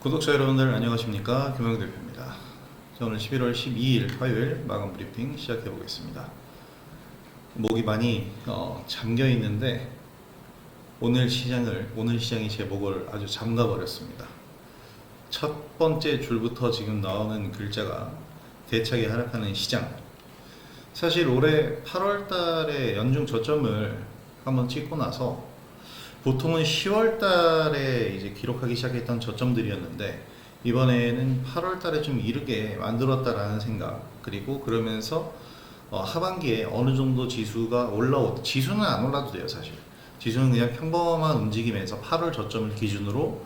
구독자 여러분들 안녕하십니까, 김영대표입니다. 오늘 11월 12일 화요일 마감 브리핑 시작해 보겠습니다. 목이 많이 잠겨 있는데 오늘 시장이 제 목을 아주 잠가 버렸습니다. 첫 번째 줄부터 지금 나오는 글자가 대차게 하락하는 시장. 사실 올해 8월 달에 연중 저점을 한번 찍고 나서 보통은 10월 달에 이제 기록하기 시작했던 저점들이었는데 이번에는 8월 달에 좀 이르게 만들었다라는 생각, 그리고 그러면서 하반기에 어느 정도 지수가 지수는 안 올라도 돼요. 사실 지수는 그냥 평범한 움직임에서 8월 저점을 기준으로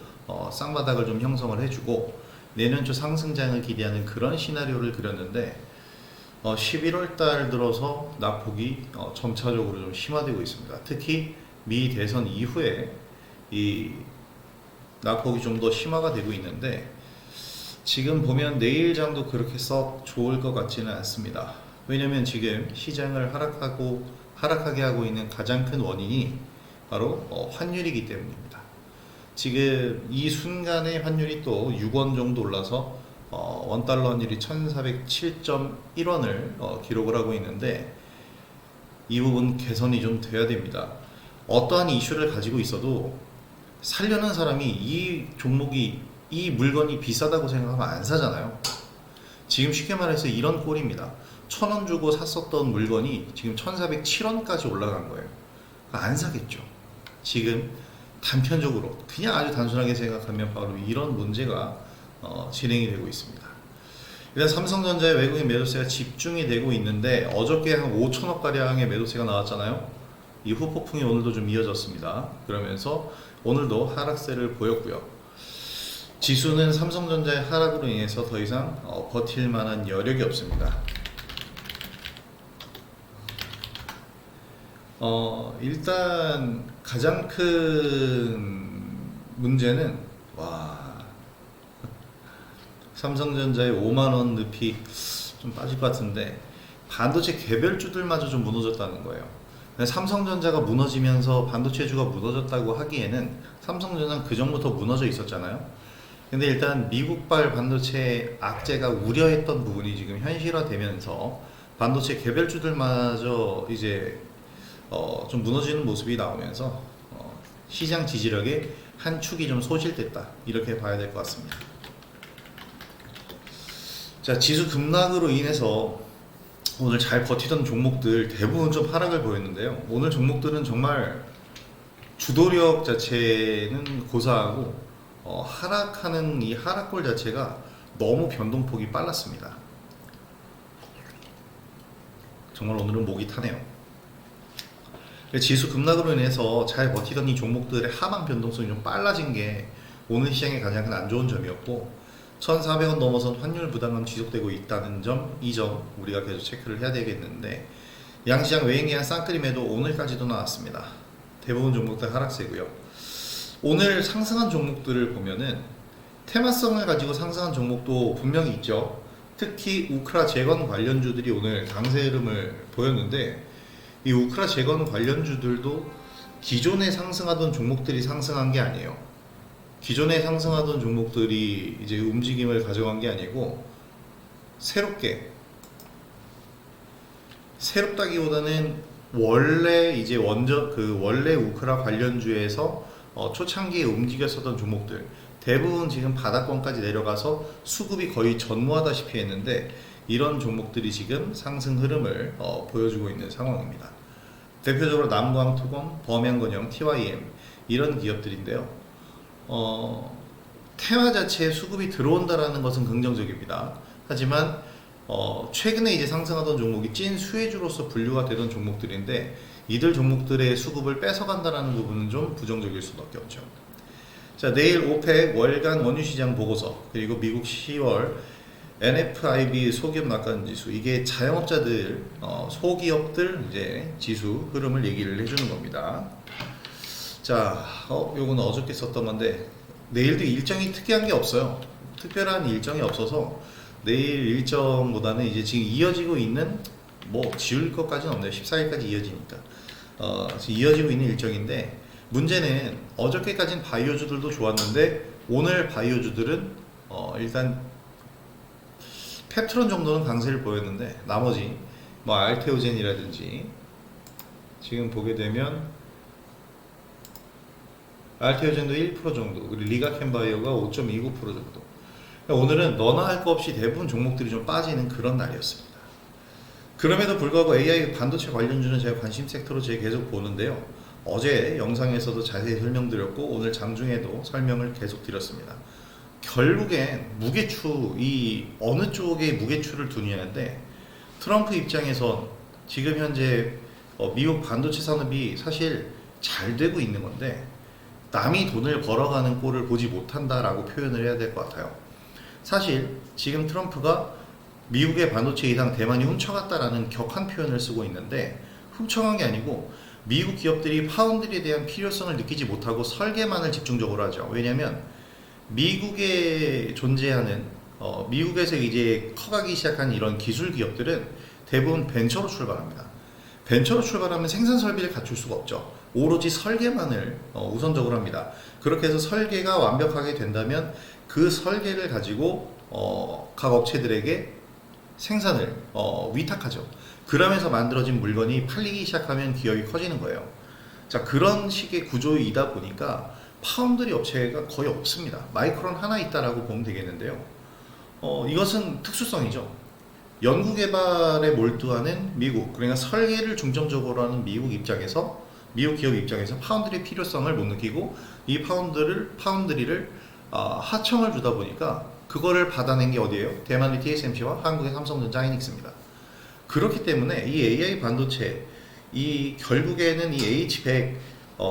쌍바닥을 좀 형성을 해주고 내년 초 상승장을 기대하는 그런 시나리오를 그렸는데 11월 달 들어서 낙폭이 점차적으로 좀 심화되고 있습니다. 특히 미 대선 이후에 이 낙폭이 좀 더 심화가 되고 있는데 지금 보면 내일장도 그렇게 썩 좋을 것 같지는 않습니다. 왜냐면 지금 시장을 하락하게 하고 있는 가장 큰 원인이 바로 환율이기 때문입니다. 지금 이 순간에 환율이 또 6원 정도 올라서 원달러 환율이 1407.1원을 기록을 하고 있는데 이 부분 개선이 좀 돼야 됩니다. 어떠한 이슈를 가지고 있어도 살려는 사람이 이 물건이 비싸다고 생각하면 안 사잖아요. 지금 쉽게 말해서 이런 꼴입니다. 1,000원 주고 샀었던 물건이 지금 1,407원까지 올라간 거예요. 안 사겠죠. 지금 단편적으로 그냥 아주 단순하게 생각하면 바로 이런 문제가 진행이 되고 있습니다. 일단 삼성전자의 외국인 매도세가 집중이 되고 있는데 어저께 한 5천억 가량의 매도세가 나왔잖아요. 이 후폭풍이 오늘도 좀 이어졌습니다. 그러면서 오늘도 하락세를 보였고요. 지수는 삼성전자의 하락으로 인해서 더 이상 버틸 만한 여력이 없습니다. 일단 가장 큰 문제는 삼성전자의 5만원 늪이 좀 빠질 것 같은데 반도체 개별주들마저 좀 무너졌다는 거예요. 삼성전자가 무너지면서 반도체주가 무너졌다고 하기에는 삼성전자는 그 전부터 무너져 있었잖아요. 근데 일단 미국발 반도체 악재가 우려했던 부분이 지금 현실화되면서 반도체 개별주들마저 이제 좀 무너지는 모습이 나오면서 시장 지지력의 한 축이 좀 소실됐다, 이렇게 봐야 될 것 같습니다. 자, 지수 급락으로 인해서 오늘 잘 버티던 종목들 대부분 좀 하락을 보였는데요. 오늘 종목들은 정말 주도력 자체는 고사하고 하락하는 이 하락골 자체가 너무 변동폭이 빨랐습니다. 정말 오늘은 목이 타네요. 지수 급락으로 인해서 잘 버티던 이 종목들의 하방 변동성이 좀 빨라진 게 오늘 시장의 가장 큰 안 좋은 점이었고 1,400원 넘어선 환율 부담감 지속되고 있다는 점, 이 점 우리가 계속 체크를 해야 되겠는데 양시장 외인기한 쌍끌림에도 오늘까지도 나왔습니다. 대부분 종목들 하락세고요. 오늘 상승한 종목들을 보면은 테마성을 가지고 상승한 종목도 분명히 있죠. 특히 우크라 재건 관련주들이 오늘 강세 흐름을 보였는데 이 우크라 재건 관련주들도 기존에 상승하던 종목들이 상승한 게 아니에요. 기존에 상승하던 종목들이 이제 움직임을 가져간 게 아니고 새롭다기보다는 원래 이제 원래 우크라 관련주에서 초창기에 움직였었던 종목들 대부분 지금 바닥권까지 내려가서 수급이 거의 전무하다시피 했는데 이런 종목들이 지금 상승 흐름을 보여주고 있는 상황입니다. 대표적으로 남광투건, 범양건영, TYM 이런 기업들인데요. 테마 자체에 수급이 들어온다라는 것은 긍정적입니다. 하지만 최근에 이제 상승하던 종목이 찐 수혜주로서 분류가 되던 종목들인데 이들 종목들의 수급을 뺏어간다라는 부분은 좀 부정적일 수밖에 없죠. 자, 내일 오펙 월간 원유시장 보고서, 그리고 미국 10월 NFIB 소기업 낙관지수, 이게 자영업자들 소기업들 이제 지수 흐름을 얘기를 해주는 겁니다. 자, 요거는 어저께 썼던 건데 내일도 일정이 특이한 게 없어요. 특별한 일정이 없어서 내일 일정보다는 이제 지금 이어지고 있는 지울 것까지는 없네요. 14일까지 이어지니까 지금 이어지고 있는 일정인데 문제는 어저께까지는 바이오주들도 좋았는데 오늘 바이오주들은 일단 펩트론 정도는 강세를 보였는데 나머지 뭐 알테오젠이라든지 지금 보게 되면 알테오젠도 1% 정도, 그리고 리가켄바이오가 5.29% 정도. 그러니까 오늘은 너나 할 거 없이 대부분 종목들이 좀 빠지는 그런 날이었습니다. 그럼에도 불구하고 AI 반도체 관련주는 제가 관심 섹터로 제가 계속 보는데요. 어제 영상에서도 자세히 설명드렸고 오늘 장중에도 설명을 계속 드렸습니다. 결국엔 무게추, 이 어느 쪽에 무게추를 두느냐인데, 트럼프 입장에선 지금 현재 미국 반도체 산업이 사실 잘 되고 있는 건데 남이 돈을 벌어가는 꼴을 보지 못한다라고 표현을 해야 될 것 같아요. 사실 지금 트럼프가 미국의 반도체 이상 대만이 훔쳐갔다라는 격한 표현을 쓰고 있는데, 훔쳐간 게 아니고 미국 기업들이 파운드리에 대한 필요성을 느끼지 못하고 설계만을 집중적으로 하죠. 왜냐하면 미국에 존재하는 미국에서 이제 커가기 시작한 이런 기술 기업들은 대부분 벤처로 출발합니다. 벤처로 출발하면 생산 설비를 갖출 수가 없죠. 오로지 설계만을 우선적으로 합니다. 그렇게 해서 설계가 완벽하게 된다면 그 설계를 가지고 각 업체들에게 생산을 위탁하죠. 그러면서 만들어진 물건이 팔리기 시작하면 기업이 커지는 거예요. 자, 그런 식의 구조이다 보니까 파운드리 업체가 거의 없습니다. 마이크론 하나 있다라고 보면 되겠는데요. 이것은 특수성이죠. 연구개발에 몰두하는 미국, 그러니까 설계를 중점적으로 하는 미국 입장에서, 미국 기업 입장에서 파운드리 필요성을 못 느끼고 이 파운드리를 하청을 주다 보니까 그거를 받아낸 게 어디예요? 대만의 TSMC와 한국의 삼성전자 하이닉스입니다. 그렇기 때문에 이 AI 반도체, 이 결국에는 이 H100,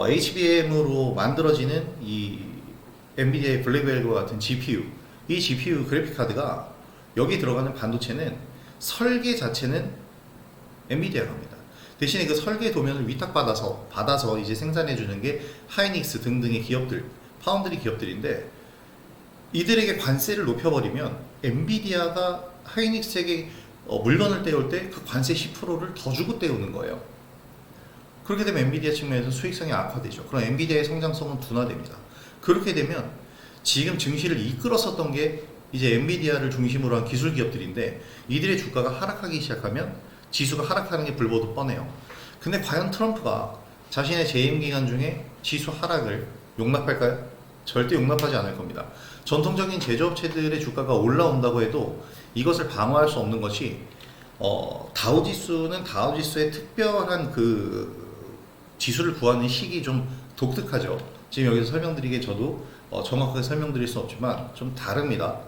HBM으로 만들어지는 이 엔비디아의 블랙웰과 같은 GPU, 이 GPU 그래픽 카드가 여기 들어가는 반도체는 설계 자체는 엔비디아가 합니다. 대신에 그 설계 도면을 받아서 이제 생산해 주는 게 하이닉스 등등의 기업들, 파운드리 기업들인데, 이들에게 관세를 높여버리면 엔비디아가 하이닉스에게 물건을 떼올 때 그 관세 10%를 더 주고 떼우는 거예요. 그렇게 되면 엔비디아 측면에서 수익성이 악화되죠. 그럼 엔비디아의 성장성은 둔화됩니다. 그렇게 되면 지금 증시를 이끌었었던 게 이제 엔비디아를 중심으로 한 기술 기업들인데, 이들의 주가가 하락하기 시작하면 지수가 하락하는 게 불보듯 뻔해요. 근데 과연 트럼프가 자신의 재임 기간 중에 지수 하락을 용납할까요? 절대 용납하지 않을 겁니다. 전통적인 제조업체들의 주가가 올라온다고 해도 이것을 방어할 수 없는 것이, 다우지수는 다우지수의 특별한 그 지수를 구하는 식이 좀 독특하죠. 지금 여기서 설명드리기에 저도 정확하게 설명드릴 수 없지만 좀 다릅니다.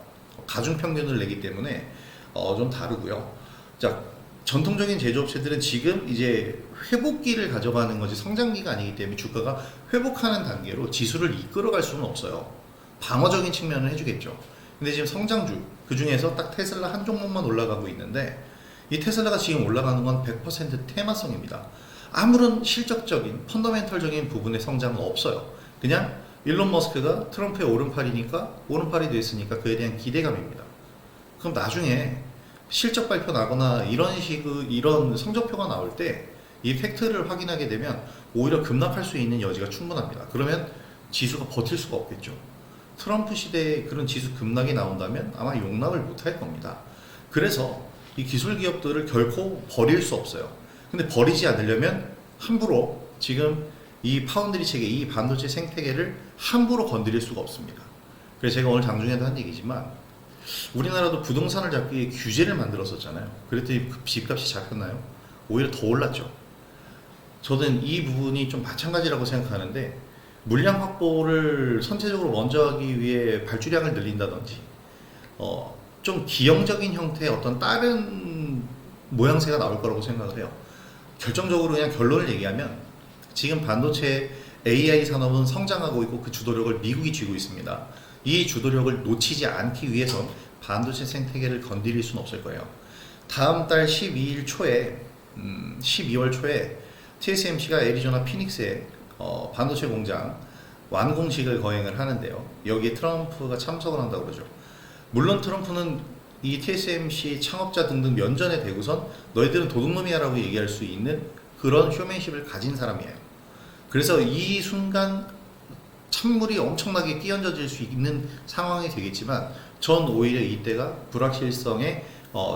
가중평균을 내기 때문에 좀 다르고요. 자, 전통적인 제조업체들은 지금 이제 회복기를 가져가는 것이 성장기가 아니기 때문에 주가가 회복하는 단계로 지수를 이끌어갈 수는 없어요. 방어적인 측면을 해주겠죠. 근데 지금 성장주, 그 중에서 딱 테슬라 한 종목만 올라가고 있는데, 이 테슬라가 지금 올라가는 건 100% 테마성입니다. 아무런 실적적인, 펀더멘털적인 부분의 성장은 없어요. 그냥 일론 머스크가 트럼프의 오른팔이 됐으니까 그에 대한 기대감입니다. 그럼 나중에 실적 발표 나거나 이런 성적표가 나올 때 이 팩트를 확인하게 되면 오히려 급락할 수 있는 여지가 충분합니다. 그러면 지수가 버틸 수가 없겠죠. 트럼프 시대에 그런 지수 급락이 나온다면 아마 용납을 못할 겁니다. 그래서 이 기술 기업들을 결코 버릴 수 없어요. 근데 버리지 않으려면 함부로 지금 이 파운드리 체계, 이 반도체 생태계를 함부로 건드릴 수가 없습니다. 그래서 제가 오늘 장중에도 한 얘기지만, 우리나라도 부동산을 잡기 위해 규제를 만들었었잖아요. 그랬더니 집값이 잡혔나요? 오히려 더 올랐죠. 저는 이 부분이 좀 마찬가지라고 생각하는데, 물량 확보를 선제적으로 먼저 하기 위해 발주량을 늘린다든지 좀 기형적인 형태의 어떤 다른 모양새가 나올 거라고 생각을 해요. 결정적으로 그냥 결론을 얘기하면 지금 반도체 AI 산업은 성장하고 있고 그 주도력을 미국이 쥐고 있습니다. 이 주도력을 놓치지 않기 위해선 반도체 생태계를 건드릴 수는 없을 거예요. 다음 달 12월 초에 TSMC가 애리조나 피닉스에 반도체 공장 완공식을 거행을 하는데요. 여기에 트럼프가 참석을 한다고 그러죠. 물론 트럼프는 이 TSMC 창업자 등등 면전에 대고선 너희들은 도둑놈이야 라고 얘기할 수 있는 그런 쇼맨십을 가진 사람이에요. 그래서 이 순간 찬물이 엄청나게 끼얹어질 수 있는 상황이 되겠지만 전 오히려 이때가 불확실성의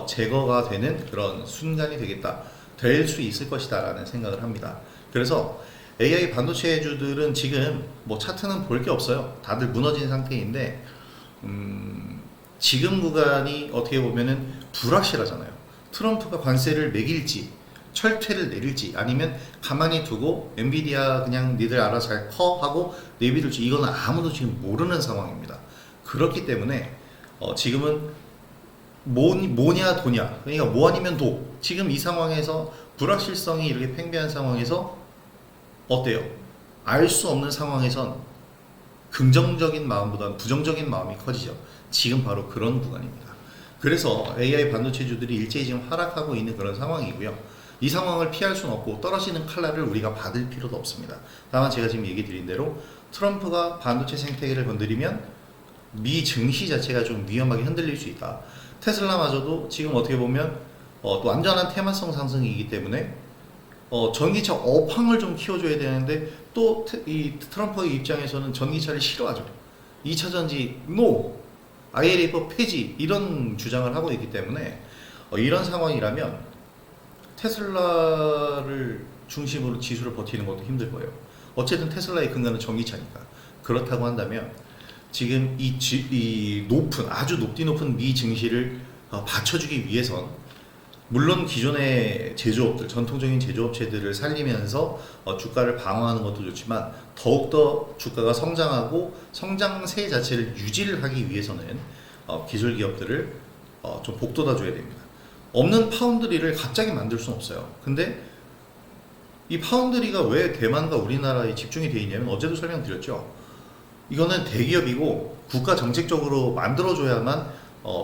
제거가 되는 그런 순간이 되겠다, 될 수 있을 것이다 라는 생각을 합니다. 그래서 AI 반도체주들은 지금 뭐 차트는 볼 게 없어요. 다들 무너진 상태인데 지금 구간이 어떻게 보면은 불확실하잖아요. 트럼프가 관세를 매길지 철퇴를 내릴지 아니면 가만히 두고 엔비디아 그냥 니들 알아서 잘 커 하고 내비둘지, 이거는 아무도 지금 모르는 상황입니다. 그렇기 때문에 지금은 뭐냐 도냐, 그러니까 뭐 아니면 도. 지금 이 상황에서 불확실성이 이렇게 팽배한 상황에서 어때요? 알 수 없는 상황에선 긍정적인 마음보다는 부정적인 마음이 커지죠. 지금 바로 그런 구간입니다. 그래서 AI 반도체주들이 일제히 지금 하락하고 있는 그런 상황이고요. 이 상황을 피할 수는 없고 떨어지는 칼날을 우리가 받을 필요도 없습니다. 다만 제가 지금 얘기 드린 대로 트럼프가 반도체 생태계를 건드리면 미 증시 자체가 좀 위험하게 흔들릴 수 있다. 테슬라마저도 지금 어떻게 보면 또 완전한 테마성 상승이기 때문에 전기차 업황을 좀 키워줘야 되는데 또 이 트럼프의 입장에서는 전기차를 싫어하죠. 2차 전지 NO, IRA법 폐지 이런 주장을 하고 있기 때문에 이런 상황이라면 테슬라를 중심으로 지수를 버티는 것도 힘들 거예요. 어쨌든 테슬라의 근간은 전기차니까. 그렇다고 한다면 지금 이 높은, 아주 높은 미 증시를 받쳐주기 위해선 물론 기존의 제조업들, 전통적인 제조업체들을 살리면서 주가를 방어하는 것도 좋지만 더욱더 주가가 성장하고 성장세 자체를 유지를 하기 위해서는 기술 기업들을 좀 복돋아 줘야 됩니다. 없는 파운드리를 갑자기 만들 수는 없어요. 근데 이 파운드리가 왜 대만과 우리나라에 집중이 되어 있냐면 어제도 설명드렸죠. 이거는 대기업이고 국가 정책적으로 만들어줘야만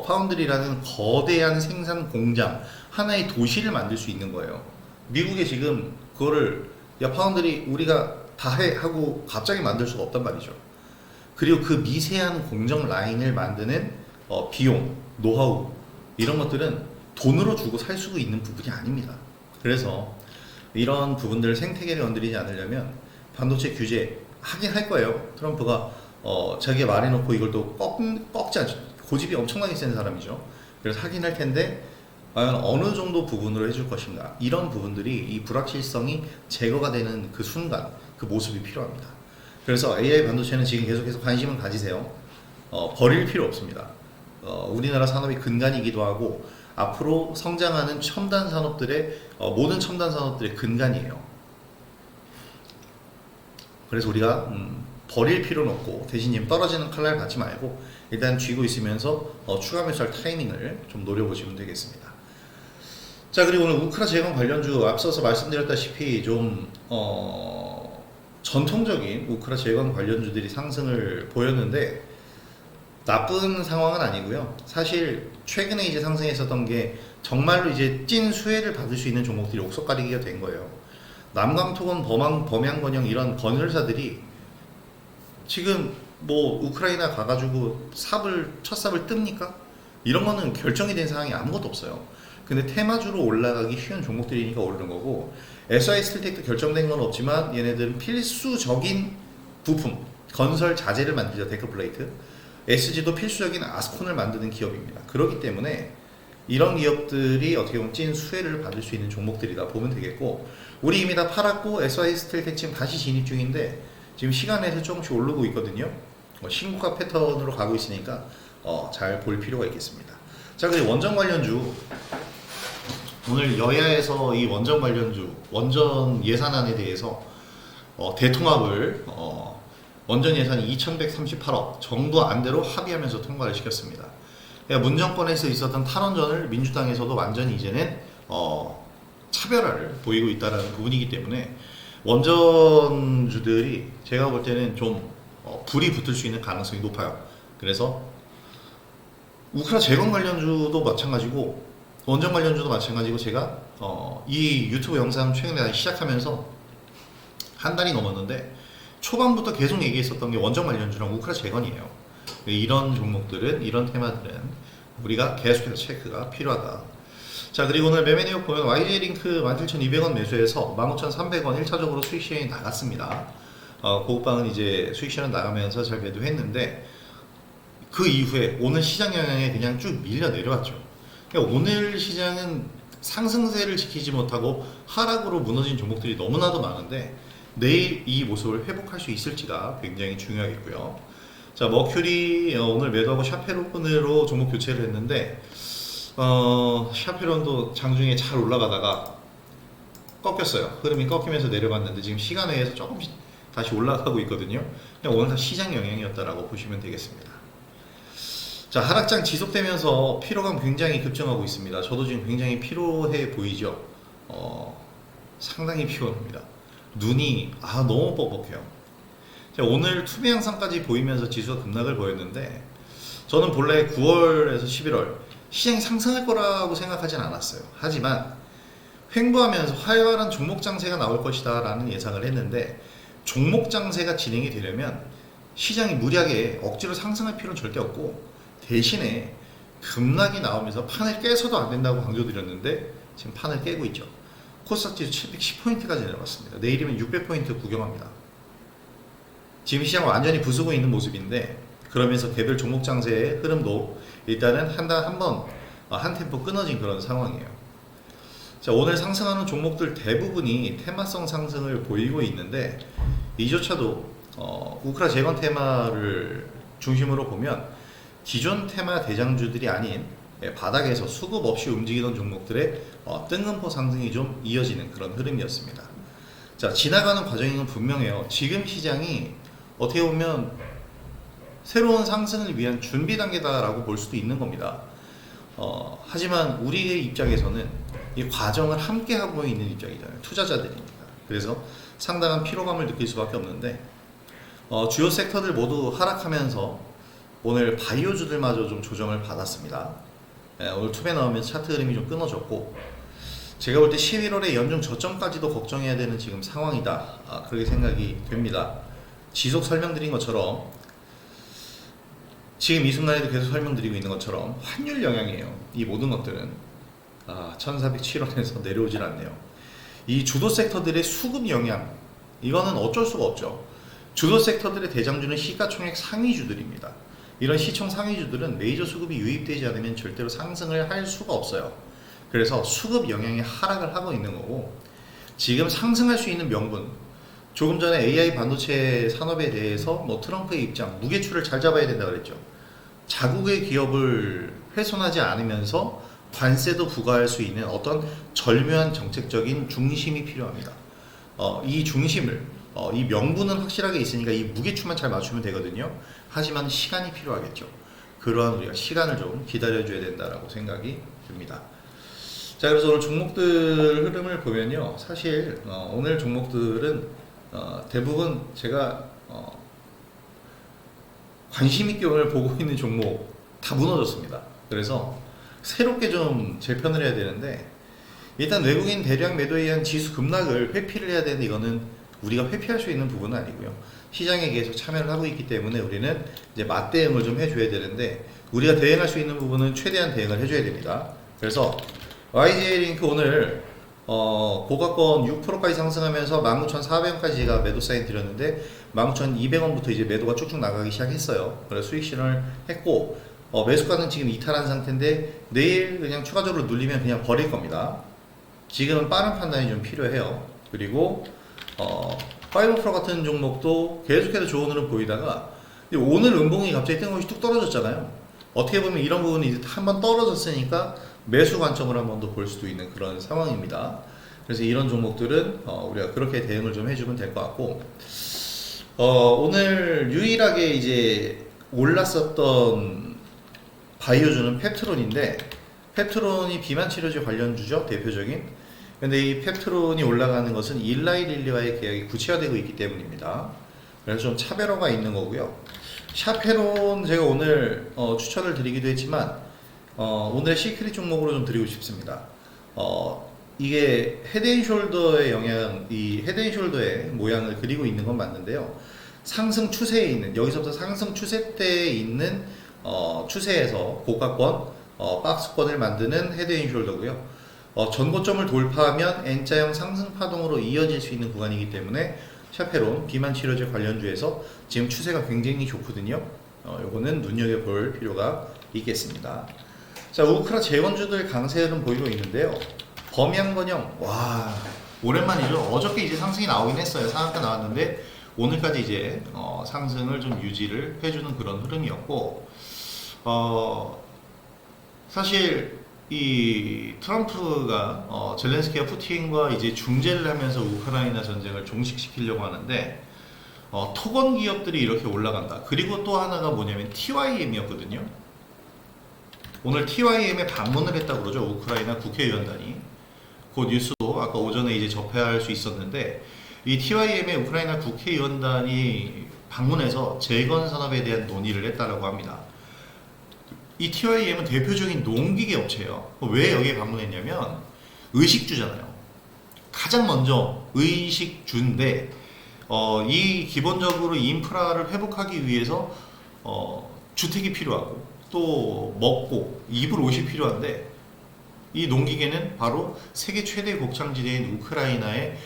파운드리라는 거대한 생산 공장, 하나의 도시를 만들 수 있는 거예요. 미국에 지금 그거를 야 파운드리 우리가 다 해 하고 갑자기 만들 수가 없단 말이죠. 그리고 그 미세한 공정 라인을 만드는 비용, 노하우 이런 것들은 돈으로 주고 살 수 있는 부분이 아닙니다. 그래서 이런 부분들 생태계를 건드리지 않으려면 반도체 규제 하긴 할 거예요. 트럼프가 자기가 말해놓고 이걸 또 꺾지 않죠. 고집이 엄청나게 센 사람이죠. 그래서 하긴 할 텐데 과연 어느 정도 부분으로 해줄 것인가, 이런 부분들이 이 불확실성이 제거가 되는 그 순간, 그 모습이 필요합니다. 그래서 AI 반도체는 지금 계속해서 관심을 가지세요. 버릴 필요 없습니다. 우리나라 산업이 근간이기도 하고 앞으로 성장하는 첨단 산업들의 모든 첨단 산업들의 근간이에요. 그래서 우리가 버릴 필요는 없고 대신 지금 떨어지는 칼날 받지 말고 일단 쥐고 있으면서 추가 매수할 타이밍을 좀 노려보시면 되겠습니다. 자, 그리고 오늘 우크라 재건 관련주 앞서서 말씀드렸다시피 좀 전통적인 우크라 재건 관련주들이 상승을 보였는데 나쁜 상황은 아니고요. 사실 최근에 이제 상승했었던 게 정말로 이제 찐 수혜를 받을 수 있는 종목들이 옥석가리기가 된 거예요. 남광토건, 범양건영 이런 건설사들이 지금 뭐 우크라이나 가가지고 첫 삽을 뜹니까? 이런 거는 결정이 된 상황이 아무것도 없어요. 근데 테마주로 올라가기 쉬운 종목들이니까 오르는 거고, SI 스틸텍도 결정된 건 없지만 얘네들은 필수적인 부품, 건설 자재를 만들죠. 데크플레이트. SG도 필수적인 아스콘을 만드는 기업입니다. 그렇기 때문에 이런 기업들이 어떻게 보면 찐 수혜를 받을 수 있는 종목들이다 보면 되겠고, 우리 이미 다 팔았고 SI 스틸텍 지금 다시 진입 중인데 지금 시간에서 조금씩 오르고 있거든요. 신고가 패턴으로 가고 있으니까 잘 볼 필요가 있겠습니다. 자, 그리고 원전 관련주, 오늘 여야에서 이 원전 관련주, 원전 예산안에 대해서 대통합을 원전 예산이 2,138억 정부 안대로 합의하면서 통과를 시켰습니다. 그러니까 문정권에서 있었던 탈원전을 민주당에서도 완전히 이제는 차별화를 보이고 있다는 부분이기 때문에 원전주들이 제가 볼 때는 좀 불이 붙을 수 있는 가능성이 높아요. 그래서 우크라 재건 관련주도 마찬가지고 원전 관련주도 마찬가지고, 제가 이 유튜브 영상 최근에 시작하면서 한 달이 넘었는데 초반부터 계속 얘기했었던 게 원전 관련주랑 우크라 재건이에요. 이런 종목들은, 이런 테마들은 우리가 계속해서 체크가 필요하다. 자, 그리고 오늘 매매 내역 보면 YJ링크 17,200원 매수해서 15,300원 1차적으로 수익 시행이 나갔습니다. 고급방은 이제 수익 실현 나가면서 잘 매도했는데 그 이후에 오늘 시장 영향에 그냥 쭉 밀려 내려왔죠. 그러니까 오늘 시장은 상승세를 지키지 못하고 하락으로 무너진 종목들이 너무나도 많은데 내일 이 모습을 회복할 수 있을지가 굉장히 중요하겠고요. 자, 머큐리 오늘 매도하고 샤페론으로 종목 교체를 했는데 샤페론도 장중에 잘 올라가다가 꺾였어요. 흐름이 꺾이면서 내려갔는데 지금 시간 외에서 조금씩 다시 올라가고 있거든요. 그냥 오늘 다 시장 영향이었다라고 보시면 되겠습니다. 자, 하락장 지속되면서 피로감 굉장히 급증하고 있습니다. 저도 지금 굉장히 피로해 보이죠. 상당히 피곤합니다. 눈이 너무 뻑뻑해요. 자, 오늘 투매 양상까지 보이면서 지수가 급락을 보였는데 저는 본래 9월에서 11월 시장이 상승할 거라고 생각하진 않았어요. 하지만 횡보하면서 활발한 종목 장세가 나올 것이다 라는 예상을 했는데 종목 장세가 진행이 되려면 시장이 무리하게 억지로 상승할 필요는 절대 없고 대신에 급락이 나오면서 판을 깨서도 안 된다고 강조드렸는데 지금 판을 깨고 있죠. 코스닥 지수 710포인트까지 내려갔습니다. 내일이면 600포인트 구경합니다. 지금 시장 완전히 부수고 있는 모습인데 그러면서 개별 종목 장세의 흐름도 일단은 한 템포 끊어진 그런 상황이에요. 자, 오늘 상승하는 종목들 대부분이 테마성 상승을 보이고 있는데 이조차도 우크라 재건 테마를 중심으로 보면 기존 테마 대장주들이 아닌 바닥에서 수급 없이 움직이던 종목들의 뜬금포 상승이 좀 이어지는 그런 흐름이었습니다. 자, 지나가는 과정은 분명해요. 지금 시장이 어떻게 보면 새로운 상승을 위한 준비 단계다라고 볼 수도 있는 겁니다. 하지만 우리의 입장에서는 이 과정을 함께 하고 있는 입장이잖아요. 투자자들이니까. 그래서 상당한 피로감을 느낄 수밖에 없는데 주요 섹터들 모두 하락하면서 오늘 바이오주들마저 좀 조정을 받았습니다. 오늘 투매 나오면서 차트 흐름이 좀 끊어졌고 제가 볼 때 11월에 연중 저점까지도 걱정해야 되는 지금 상황이다. 그렇게 생각이 됩니다. 지속 설명드린 것처럼 지금 이 순간에도 계속 설명드리고 있는 것처럼 환율 영향이에요. 이 모든 것들은 1407원에서 내려오질 않네요. 이 주도 섹터들의 수급 영향 이거는 어쩔 수가 없죠. 주도 섹터들의 대장주는 시가총액 상위주들입니다. 이런 시총 상위주들은 메이저 수급이 유입되지 않으면 절대로 상승을 할 수가 없어요. 그래서 수급 영향이 하락을 하고 있는 거고 지금 상승할 수 있는 명분 조금 전에 AI 반도체 산업에 대해서 트럼프의 입장 무게추를 잘 잡아야 된다 그랬죠. 자국의 기업을 훼손하지 않으면서 관세도 부과할 수 있는 어떤 절묘한 정책적인 중심이 필요합니다. 이 중심을 이 명분은 확실하게 있으니까 이 무게추만 잘 맞추면 되거든요. 하지만 시간이 필요하겠죠. 그러한 우리가 시간을 좀 기다려줘야 된다라고 생각이 듭니다. 자, 그래서 오늘 종목들 흐름을 보면요. 사실 오늘 종목들은 대부분 제가 관심 있게 오늘 보고 있는 종목 다 무너졌습니다. 그래서 새롭게 좀 재편을 해야 되는데 일단 외국인 대량 매도에 의한 지수 급락을 회피를 해야 되는데 이거는 우리가 회피할 수 있는 부분은 아니고요. 시장에 계속 참여를 하고 있기 때문에 우리는 이제 맞대응을 좀 해줘야 되는데 우리가 대응할 수 있는 부분은 최대한 대응을 해줘야 됩니다. 그래서 YJ링크 오늘 고가권 6%까지 상승하면서 19,400원까지 제가 매도 사인 드렸는데 19,200원부터 이제 매도가 쭉쭉 나가기 시작했어요. 그래서 수익 실현을 했고 매수가는 지금 이탈한 상태인데 내일 그냥 추가적으로 눌리면 그냥 버릴 겁니다. 지금은 빠른 판단이 좀 필요해요. 그리고 파이버프로 같은 종목도 계속해서 좋은 흐름 보이다가 오늘 음봉이 갑자기 뜬금없이 뚝 떨어졌잖아요. 어떻게 보면 이런 부분이 이제 한번 떨어졌으니까 매수 관점으로 한 번 더 볼 수도 있는 그런 상황입니다. 그래서 이런 종목들은 우리가 그렇게 대응을 좀 해주면 될 것 같고 오늘 유일하게 이제 올랐었던 바이오주는 펩트론인데 펩트론이 비만 치료제 관련주죠, 대표적인. 근데 이 펩트론이 올라가는 것은 일라이릴리와의 계약이 구체화되고 있기 때문입니다. 그래서 좀 차별화가 있는 거고요. 샤페론 제가 오늘 추천을 드리기도 했지만 오늘의 시크릿 종목으로 좀 드리고 싶습니다. 이게 헤드앤숄더의 영향, 이 헤드앤숄더의 모양을 그리고 있는 건 맞는데요. 상승 추세에 있는, 여기서부터 상승 추세대에 있는 추세에서 고가권, 박스권을 만드는 헤드앤숄더고요. 전고점을 돌파하면 N자형 상승 파동으로 이어질 수 있는 구간이기 때문에 샤페론 비만 치료제 관련주에서 지금 추세가 굉장히 좋거든요. 요거는 눈여겨볼 필요가 있겠습니다. 자, 우크라 재건주들 강세는 보이고 있는데요. 범양건영, 와, 오랜만이죠. 어저께 이제 상승이 나오긴 했어요. 상한가 나왔는데 오늘까지 이제 상승을 좀 유지를 해주는 그런 흐름이었고, 사실 이 트럼프가 젤렌스키와 푸틴과 이제 중재를 하면서 우크라이나 전쟁을 종식시키려고 하는데, 토건 기업들이 이렇게 올라간다. 그리고 또 하나가 뭐냐면 TYM이었거든요. 오늘 TYM에 방문을 했다고 그러죠. 우크라이나 국회의원단이. 그 뉴스도 아까 오전에 이제 접할 수 있었는데, 이 TYM의 우크라이나 국회의원단이 방문해서 재건 산업에 대한 논의를 했다라고 합니다. 이 TYM은 대표적인 농기계 업체예요. 왜 여기에 방문했냐면 의식주잖아요. 가장 먼저 의식주인데, 이 기본적으로 인프라를 회복하기 위해서 주택이 필요하고 또 먹고 입을 옷이 필요한데, 이 농기계는 바로 세계 최대 곡창지대인 우크라이나의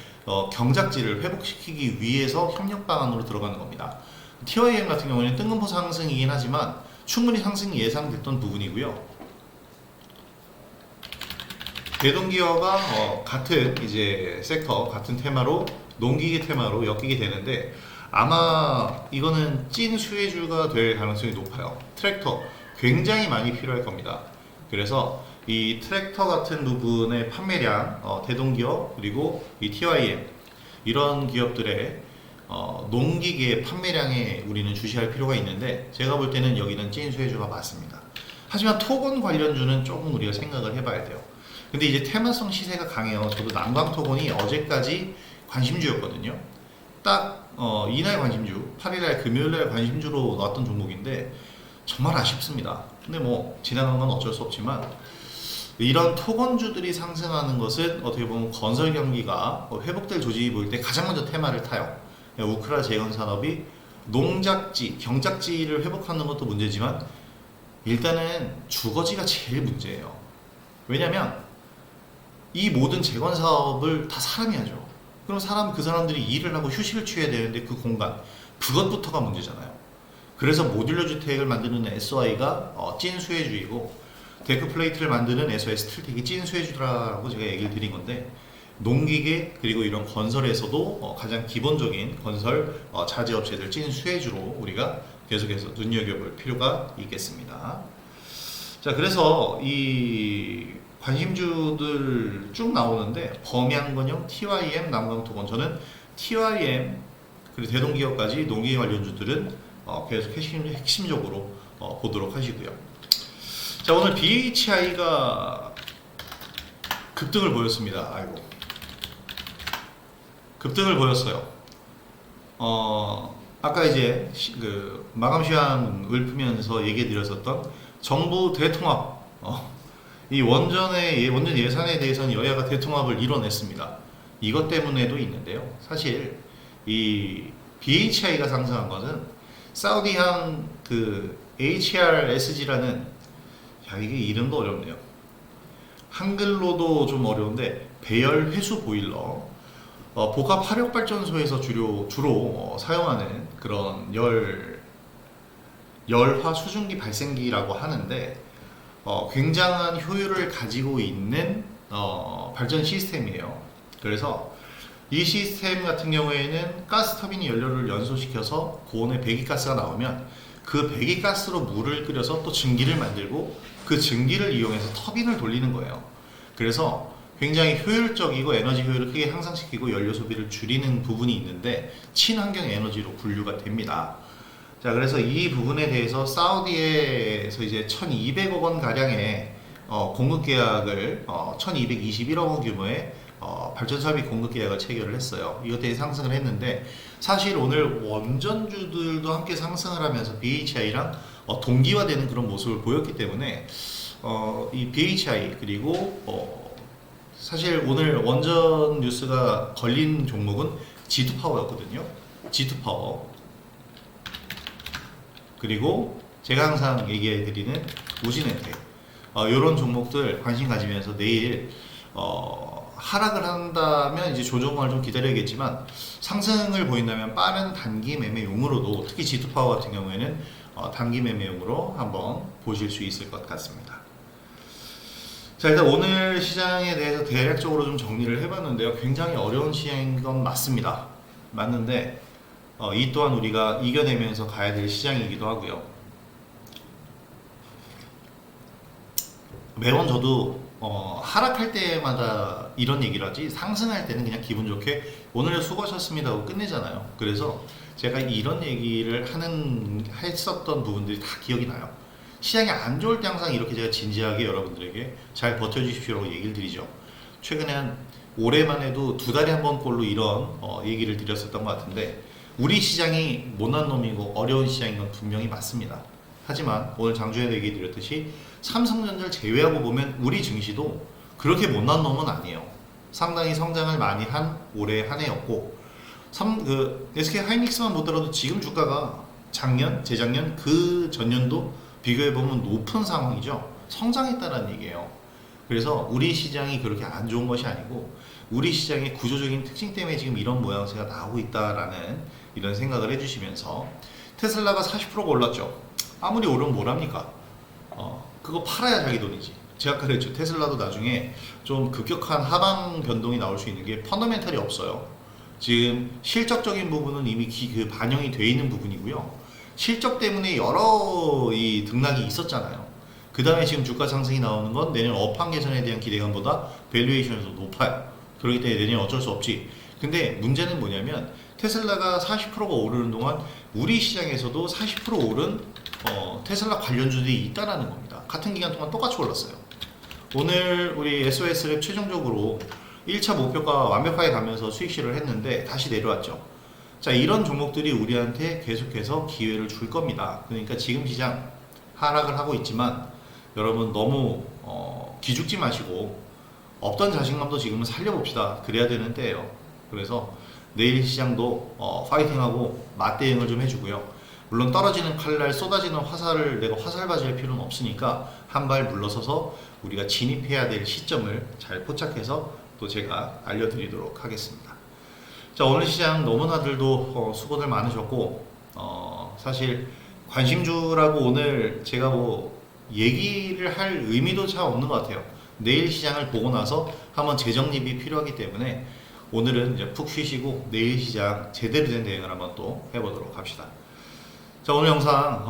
경작지를 회복시키기 위해서 협력 방안으로 들어가는 겁니다. TYM 같은 경우는 뜬금포 상승이긴 하지만 충분히 상승이 예상됐던 부분이고요. 대동기어가 같은 이제 섹터, 같은 테마로 농기계 테마로 엮이게 되는데, 아마 이거는 찐 수혜주가 될 가능성이 높아요. 트랙터 굉장히 많이 필요할 겁니다. 그래서 이 트랙터 같은 부분의 판매량, 대동기업 그리고 이 TYM 이런 기업들의 농기계 판매량에 우리는 주시할 필요가 있는데, 제가 볼 때는 여기는 찐 수혜주가 맞습니다. 하지만 토건 관련주는 조금 우리가 생각을 해봐야 돼요. 근데 이제 테마성 시세가 강해요. 저도 난광토건이 어제까지 관심주였거든요. 딱 이날 관심주, 8일날 금요일날 관심주로 나왔던 종목인데 정말 아쉽습니다. 근데 뭐 지나간 건 어쩔 수 없지만, 이런 토건주들이 상승하는 것은 어떻게 보면 건설 경기가 회복될 조짐이 보일 때 가장 먼저 테마를 타요. 우크라 재건 산업이 농작지, 경작지를 회복하는 것도 문제지만 일단은 주거지가 제일 문제예요. 왜냐면 이 모든 재건 사업을 다 사람이 하죠. 그럼 그 사람들이 일을 하고 휴식을 취해야 되는데 그 공간, 그것부터가 문제잖아요. 그래서 모듈러 주택을 만드는 SOI가 찐 수혜주이고, 데크 플레이트를 만드는 SOS 스틸텍이 찐 수혜주라고 제가 얘기를 드린 건데, 농기계 그리고 이런 건설에서도 가장 기본적인 건설 자재 업체들 찐 수혜주로 우리가 계속해서 눈여겨볼 필요가 있겠습니다. 자, 그래서 이 관심주들 쭉 나오는데, 범양건영, TYM, 남강토건, 저는 TYM 그리고 대동기업까지 농기계 관련주들은 계속 핵심적으로 보도록 하시고요. 자, 오늘 BHI가 급등을 보였습니다. 아이고, 급등을 보였어요. 아까 이제 그 마감 시황을 풀면서 얘기 드렸었던 정부 대통합, 이 원전 예산에 대해서는 여야가 대통합을 이뤄냈습니다. 이것 때문에도 있는데요. 사실 이 BHI가 상승한 것은 사우디한 그 HRSG라는, 이게 이름도 어렵네요. 한글로도 좀 어려운데, 배열 회수 보일러, 복합 화력 발전소에서 주로 사용하는 그런 열화 수증기 발생기라고 하는데, 굉장한 효율을 가지고 있는 발전 시스템이에요. 그래서 이 시스템 같은 경우에는 가스 터빈 연료를 연소시켜서 고온의 배기가스가 나오면 그 배기가스로 물을 끓여서 또 증기를 만들고, 그 증기를 이용해서 터빈을 돌리는 거예요. 그래서 굉장히 효율적이고 에너지 효율을 크게 향상시키고 연료 소비를 줄이는 부분이 있는데, 친환경 에너지로 분류가 됩니다. 자, 그래서 이 부분에 대해서 사우디에서 이제 1,200억 원 가량의 공급 계약을 1,221억 원 규모의 발전 설비 공급 계약을 체결을 했어요. 이것 때문에 상승을 했는데, 사실 오늘 원전주들도 함께 상승을 하면서 BHI랑 동기화되는 그런 모습을 보였기 때문에 이 BHI 그리고 사실 오늘 원전 뉴스가 걸린 종목은 G2파워였거든요. G2파워 그리고 제가 항상 얘기해드리는 우진엔텍, 이런 종목들 관심 가지면서 내일 하락을 한다면 이제 조정을 좀 기다려야겠지만 상승을 보인다면 빠른 단기 매매용으로도 특히 G2파워 같은 경우에는 단기 매매용으로 한번 보실 수 있을 것 같습니다. 자, 일단 오늘 시장에 대해서 대략적으로 좀 정리를 해봤는데요. 굉장히 어려운 시장인 건 맞습니다. 맞는데 이 또한 우리가 이겨내면서 가야 될 시장이기도 하고요. 매번 저도 하락할 때마다 이런 얘기를 하지 상승할 때는 그냥 기분 좋게 오늘 수고하셨습니다 하고 끝내잖아요. 그래서 제가 이런 얘기를 했었던 부분들이 다 기억이 나요. 시장이 안 좋을 때 항상 이렇게 제가 진지하게 여러분들에게 잘 버텨주십시오라고 얘기를 드리죠. 최근에 한 올해만 해도 2달에 한 번꼴로 이런 얘기를 드렸었던 것 같은데 우리 시장이 못난 놈이고 어려운 시장인 건 분명히 맞습니다. 하지만 오늘 장주에도 얘기 드렸듯이 삼성전자를 제외하고 보면 우리 증시도 그렇게 못난 놈은 아니에요. 상당히 성장을 많이 한 올해 한 해였고 SK 하이닉스만 보더라도 지금 주가가 작년, 재작년, 그 전년도 비교해보면 높은 상황이죠. 성장했다는 얘기예요. 그래서 우리 시장이 그렇게 안 좋은 것이 아니고 우리 시장의 구조적인 특징 때문에 지금 이런 모양새가 나오고 있다라는 이런 생각을 해주시면서 테슬라가 40%가 올랐죠. 아무리 오르면 뭐랍니까? 그거 팔아야 자기 돈이지. 제가 아까 그랬죠. 테슬라도 나중에 좀 급격한 하방 변동이 나올 수 있는 게 펀더멘탈이 없어요. 지금 실적적인 부분은 이미 반영이 돼 있는 부분이고요. 실적 때문에 여러 이 등락이 있었잖아요. 그 다음에 지금 주가 상승이 나오는 건 내년 업황 개선에 대한 기대감보다 밸류에이션이 더 높아요. 그렇기 때문에 내년 어쩔 수 없지. 근데 문제는 뭐냐면 테슬라가 40%가 오르는 동안 우리 시장에서도 40% 오른 테슬라 관련주들이 있다라는 겁니다. 같은 기간 동안 똑같이 올랐어요. 오늘 우리 SOS랩 최종적으로 1차 목표가 완벽하게 가면서 수익실을 했는데 다시 내려왔죠. 자, 이런 종목들이 우리한테 계속해서 기회를 줄 겁니다. 그러니까 지금 시장 하락을 하고 있지만 여러분 너무 기죽지 마시고 없던 자신감도 지금은 살려봅시다. 그래야 되는 때예요. 그래서 내일 시장도 파이팅하고 맞대응을 좀 해주고요. 물론 떨어지는 칼날 쏟아지는 화살을 내가 화살맞을 필요는 없으니까 한 발 물러서서 우리가 진입해야 될 시점을 잘 포착해서 또 제가 알려드리도록 하겠습니다. 자, 오늘 시장 너무나들도 수고들 많으셨고 사실 관심주라고 오늘 제가 뭐 얘기를 할 의미도 잘 없는 것 같아요. 내일 시장을 보고 나서 한번 재정립이 필요하기 때문에 오늘은 이제 푹 쉬시고 내일 시장 제대로 된 대응을 한번 또 해보도록 합시다. 자, 오늘 영상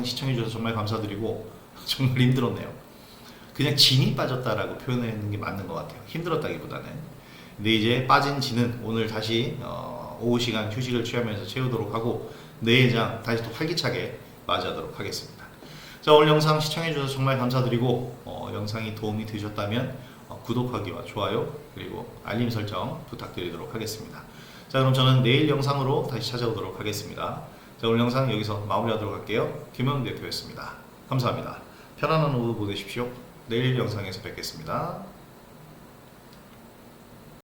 시청해주셔서 정말 감사드리고 정말 힘들었네요. 그냥 진이 빠졌다라고 표현하는 게 맞는 것 같아요. 힘들었다기보다는. 근데 이제 빠진 진은 오늘 다시 오후 시간 휴식을 취하면서 채우도록 하고 내일 장 다시 또 활기차게 맞이하도록 하겠습니다. 자, 오늘 영상 시청해주셔서 정말 감사드리고 영상이 도움이 되셨다면 구독하기와 좋아요 그리고 알림 설정 부탁드리도록 하겠습니다. 자, 그럼 저는 내일 영상으로 다시 찾아오도록 하겠습니다. 자, 오늘 영상 여기서 마무리하도록 할게요. 김영 대표였습니다. 감사합니다. 편안한 오후 보내십시오. 내일 영상에서 뵙겠습니다.